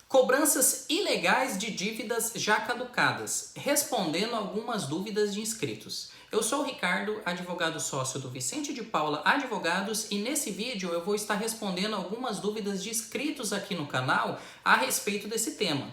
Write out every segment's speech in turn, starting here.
Cobranças ilegais de dívidas já caducadas, respondendo algumas dúvidas de inscritos. Eu sou o Ricardo, advogado sócio do Vicente de Paula Advogados, e nesse vídeo eu vou estar respondendo algumas dúvidas de inscritos aqui no canal a respeito desse tema.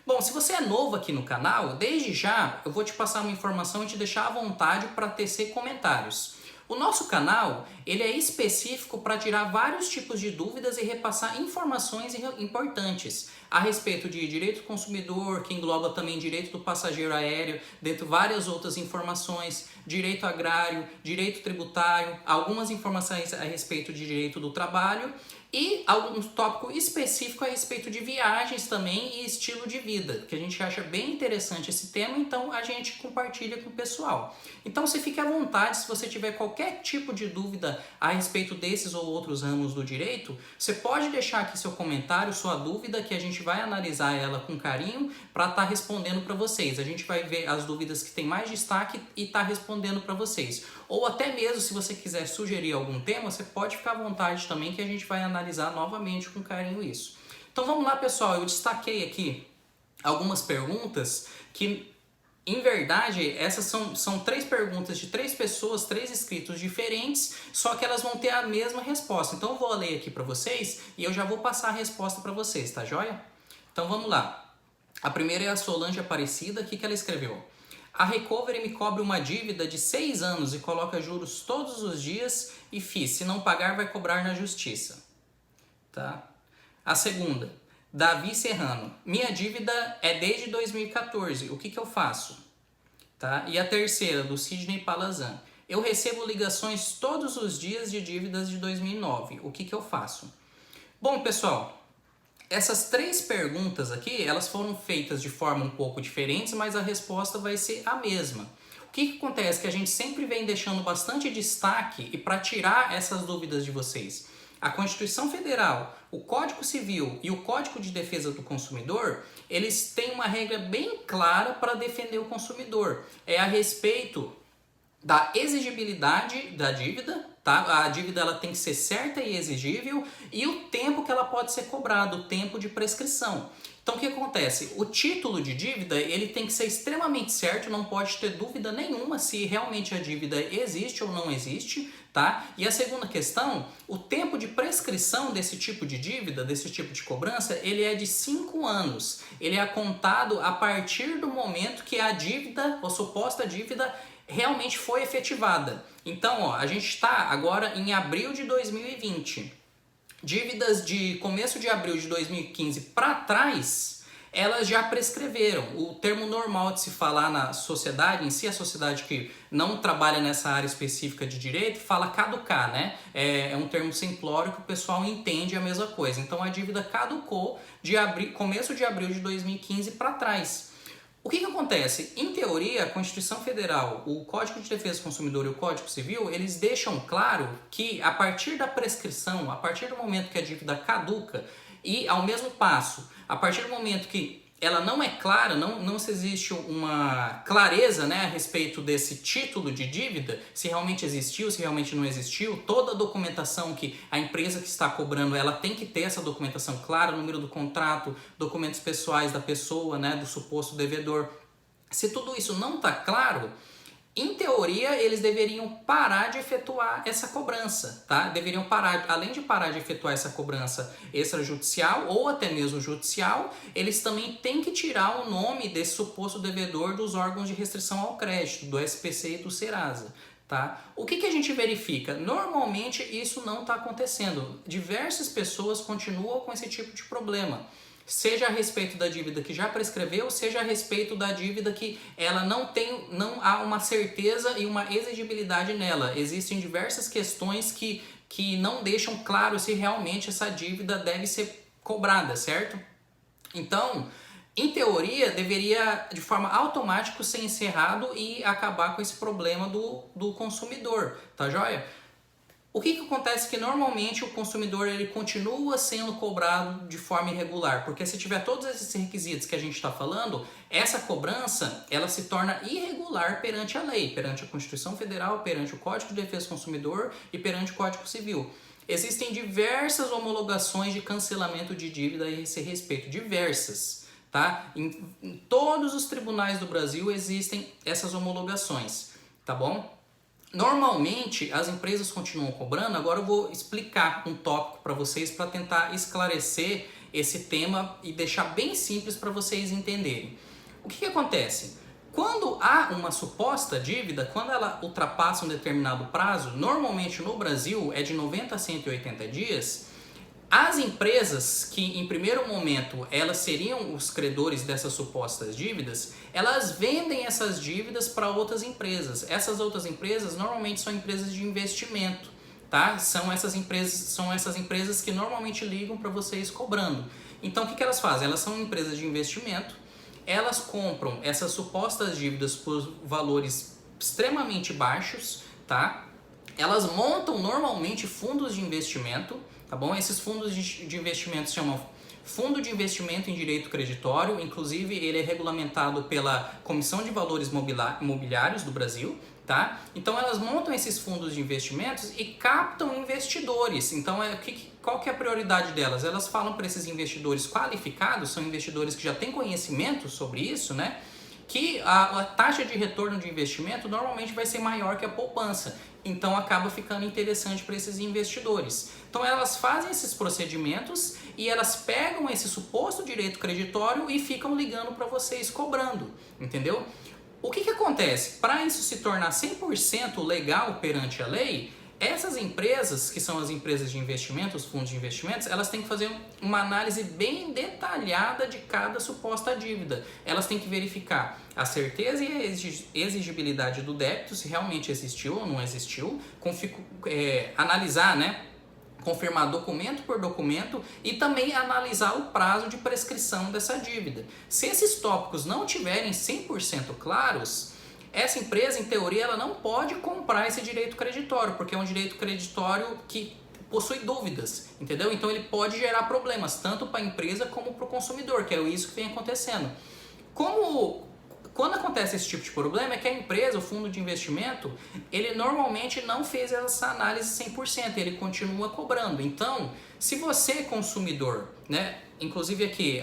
Bom, se você é novo aqui no canal, desde já eu vou te passar uma informação e te deixar à vontade para tecer comentários. O nosso canal, ele é específico para tirar vários tipos de dúvidas e repassar informações importantes a respeito de direito do consumidor, que engloba também direito do passageiro aéreo, dentre várias outras informações, direito agrário, direito tributário, algumas informações a respeito de direito do trabalho e algum tópico específico a respeito de viagens também e estilo de vida, que a gente acha bem interessante esse tema, então a gente compartilha com o pessoal. Então você fique à vontade, se você tiver qualquer tipo de dúvida a respeito desses ou outros ramos do direito, você pode deixar aqui seu comentário, sua dúvida, que a gente vai analisar ela com carinho para estar respondendo para vocês. A gente vai ver as dúvidas que tem mais destaque e estar respondendo para vocês. Ou até mesmo, se você quiser sugerir algum tema, você pode ficar à vontade também, que a gente vai analisar novamente com carinho isso. Então vamos lá, pessoal, eu destaquei aqui algumas perguntas que, em verdade, essas são três perguntas de três pessoas, três inscritos diferentes, só que elas vão ter a mesma resposta. Então eu vou ler aqui para vocês e eu já vou passar a resposta para vocês, tá joia? Então vamos lá. A primeira é a Solange Aparecida, aqui que ela escreveu. A Recovery me cobre uma dívida de 6 anos e coloca juros todos os dias e se não pagar vai cobrar na justiça. Tá? A segunda, Davi Serrano. Minha dívida é desde 2014, o que eu faço? Tá? E a terceira, do Sidney Palazan. Eu recebo ligações todos os dias de dívidas de 2009, o que eu faço? Bom, pessoal, essas três perguntas aqui, elas foram feitas de forma um pouco diferente, mas a resposta vai ser a mesma. O que acontece? Que a gente sempre vem deixando bastante destaque e para tirar essas dúvidas de vocês. A Constituição Federal, o Código Civil e o Código de Defesa do Consumidor, eles têm uma regra bem clara para defender o consumidor. É a respeito da exigibilidade da dívida, tá? A dívida ela tem que ser certa e exigível e o tempo que ela pode ser cobrada, o tempo de prescrição. Então o que acontece? O título de dívida ele tem que ser extremamente certo, não pode ter dúvida nenhuma se realmente a dívida existe ou não existe, tá? E a segunda questão, o tempo de prescrição desse tipo de dívida, desse tipo de cobrança, ele é de 5 anos. Ele é contado a partir do momento que a dívida, ou suposta dívida, realmente foi efetivada. Então, ó, a gente está agora em abril de 2020. Dívidas de começo de abril de 2015 para trás, elas já prescreveram. O termo normal de se falar na sociedade, em si a sociedade que não trabalha nessa área específica de direito, fala caducar, né? É um termo simplório que o pessoal entende a mesma coisa. Então a dívida caducou de começo de abril de 2015 para trás. O que acontece? Em teoria, a Constituição Federal, o Código de Defesa do Consumidor e o Código Civil, eles deixam claro que a partir da prescrição, a partir do momento que a dívida caduca e ao mesmo passo, a partir do momento que ela não é clara, não se existe uma clareza, né, a respeito desse título de dívida, se realmente existiu, se realmente não existiu, toda a documentação que a empresa que está cobrando, ela tem que ter essa documentação clara, número do contrato, documentos pessoais da pessoa, né, do suposto devedor. Se tudo isso não está claro, em teoria, eles deveriam parar de efetuar essa cobrança, tá? Deveriam parar, além de parar de efetuar essa cobrança extrajudicial ou até mesmo judicial, eles também têm que tirar o nome desse suposto devedor dos órgãos de restrição ao crédito, do SPC e do Serasa, tá? O que a gente verifica? Normalmente isso não está acontecendo. Diversas pessoas continuam com esse tipo de problema. Seja a respeito da dívida que já prescreveu, seja a respeito da dívida que ela não há uma certeza e uma exigibilidade nela. Existem diversas questões que não deixam claro se realmente essa dívida deve ser cobrada, certo? Então, em teoria, deveria de forma automática ser encerrado e acabar com esse problema do consumidor, tá joia? O que acontece é que normalmente o consumidor ele continua sendo cobrado de forma irregular, porque se tiver todos esses requisitos que a gente está falando, essa cobrança ela se torna irregular perante a lei, perante a Constituição Federal, perante o Código de Defesa do Consumidor e perante o Código Civil. Existem diversas homologações de cancelamento de dívida a esse respeito, diversas, tá? Em todos os tribunais do Brasil existem essas homologações, tá bom? Normalmente as empresas continuam cobrando. Agora eu vou explicar um tópico para vocês para tentar esclarecer esse tema e deixar bem simples para vocês entenderem. O que acontece? Quando há uma suposta dívida, quando ela ultrapassa um determinado prazo, normalmente no Brasil é de 90 a 180 dias, as empresas que em primeiro momento elas seriam os credores dessas supostas dívidas, elas vendem essas dívidas para outras empresas. Essas outras empresas normalmente são empresas de investimento, tá? São essas empresas que normalmente ligam para vocês cobrando. Então o que elas fazem? Elas são empresas de investimento. Elas compram essas supostas dívidas por valores extremamente baixos, tá? Elas montam normalmente fundos de investimento, tá bom? Esses fundos de investimento se chamam Fundo de Investimento em Direito Creditório, inclusive ele é regulamentado pela Comissão de Valores Imobiliários do Brasil, tá? Então elas montam esses fundos de investimentos e captam investidores. Então qual que é a prioridade delas? Elas falam para esses investidores qualificados, são investidores que já têm conhecimento sobre isso, né? Que a taxa de retorno de investimento normalmente vai ser maior que a poupança. Então acaba ficando interessante para esses investidores. Então elas fazem esses procedimentos e elas pegam esse suposto direito creditório e ficam ligando para vocês cobrando, entendeu? O que acontece? Para isso se tornar 100% legal perante a lei, essas empresas, que são as empresas de investimento, os fundos de investimentos, elas têm que fazer uma análise bem detalhada de cada suposta dívida. Elas têm que verificar a certeza e a exigibilidade do débito, se realmente existiu ou não existiu, analisar, né? Confirmar documento por documento e também analisar o prazo de prescrição dessa dívida. Se esses tópicos não tiverem 100% claros, essa empresa, em teoria, ela não pode comprar esse direito creditório, porque é um direito creditório que possui dúvidas, entendeu? Então ele pode gerar problemas, tanto para a empresa como para o consumidor, que é isso que vem acontecendo. Quando acontece esse tipo de problema é que a empresa, o fundo de investimento, ele normalmente não fez essa análise 100%, ele continua cobrando. Então, se você, consumidor, né, inclusive aqui,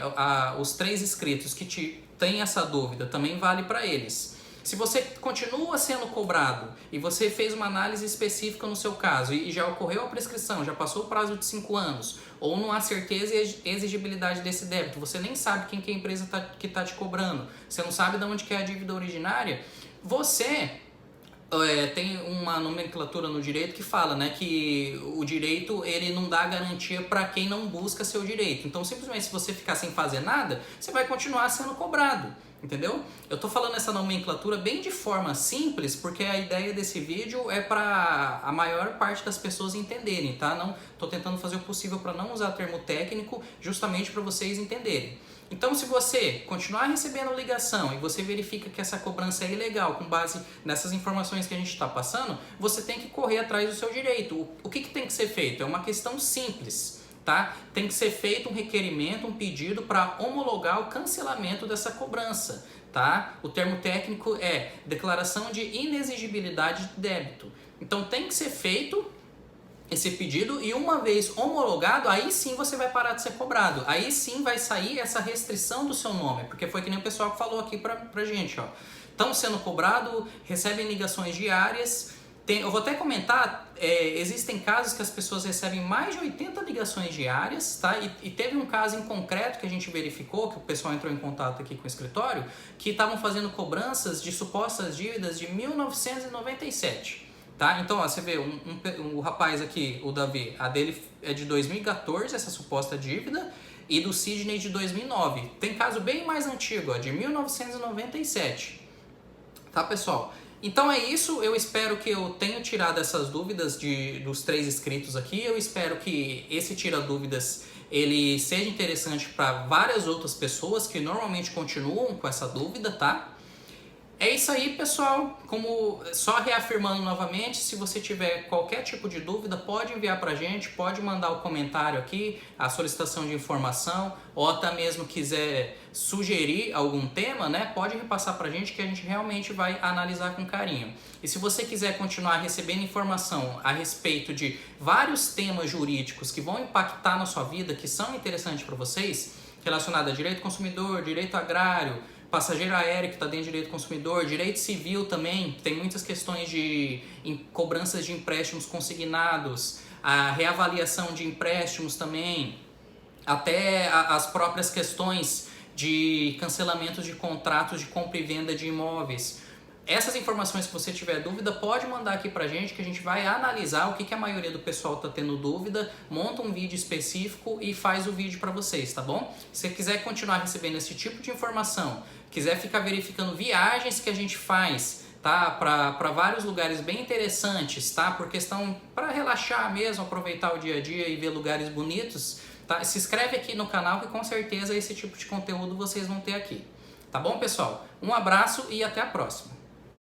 os 3 inscritos que têm essa dúvida, também vale para eles. Se você continua sendo cobrado e você fez uma análise específica no seu caso e já ocorreu a prescrição, já passou o prazo de 5 anos, ou não há certeza e exigibilidade desse débito, você nem sabe quem que é a empresa que está te cobrando, você não sabe de onde que é a dívida originária, você tem uma nomenclatura no direito que fala, né, que o direito ele não dá garantia para quem não busca seu direito. Então, simplesmente, se você ficar sem fazer nada, você vai continuar sendo cobrado. Entendeu? Eu tô falando essa nomenclatura bem de forma simples, porque a ideia desse vídeo é para a maior parte das pessoas entenderem, tá? Não tô tentando fazer o possível para não usar termo técnico, justamente para vocês entenderem. Então, se você continuar recebendo ligação e você verifica que essa cobrança é ilegal com base nessas informações que a gente está passando, você tem que correr atrás do seu direito. O que tem que ser feito? É uma questão simples. Tá? Tem que ser feito um requerimento, um pedido para homologar o cancelamento dessa cobrança. Tá? O termo técnico é declaração de inexigibilidade de débito. Então tem que ser feito esse pedido e uma vez homologado, aí sim você vai parar de ser cobrado. Aí sim vai sair essa restrição do seu nome, porque foi que nem o pessoal que falou aqui pra gente. Estão sendo cobrado, recebem ligações diárias. Eu vou até comentar, existem casos que as pessoas recebem mais de 80 ligações diárias, tá? E teve um caso em concreto que a gente verificou, que o pessoal entrou em contato aqui com o escritório, que estavam fazendo cobranças de supostas dívidas de 1997, tá? Então, ó, você vê, o rapaz aqui, o Davi, a dele é de 2014, essa suposta dívida, e do Sidney de 2009. Tem caso bem mais antigo, ó, de 1997, tá, pessoal? Então é isso, eu espero que eu tenha tirado essas dúvidas dos 3 inscritos aqui, eu espero que esse tira dúvidas ele seja interessante para várias outras pessoas que normalmente continuam com essa dúvida, tá? É isso aí, pessoal. Como só reafirmando novamente, se você tiver qualquer tipo de dúvida, pode enviar para a gente, pode mandar o comentário aqui, a solicitação de informação, ou até mesmo quiser sugerir algum tema, né? Pode repassar para a gente que a gente realmente vai analisar com carinho. E se você quiser continuar recebendo informação a respeito de vários temas jurídicos que vão impactar na sua vida, que são interessantes para vocês, relacionado a direito consumidor, direito agrário, passageiro aéreo que está dentro de direito consumidor, direito civil também, tem muitas questões de cobranças de empréstimos consignados, a reavaliação de empréstimos também, até as próprias questões de cancelamentos de contratos de compra e venda de imóveis. Essas informações, se você tiver dúvida, pode mandar aqui pra gente que a gente vai analisar o que a maioria do pessoal tá tendo dúvida, monta um vídeo específico e faz o vídeo para vocês, tá bom? Se você quiser continuar recebendo esse tipo de informação, quiser ficar verificando viagens que a gente faz, tá? Para vários lugares bem interessantes, tá? Por questão para relaxar mesmo, aproveitar o dia a dia e ver lugares bonitos, tá? Se inscreve aqui no canal que com certeza esse tipo de conteúdo vocês vão ter aqui. Tá bom, pessoal? Um abraço e até a próxima.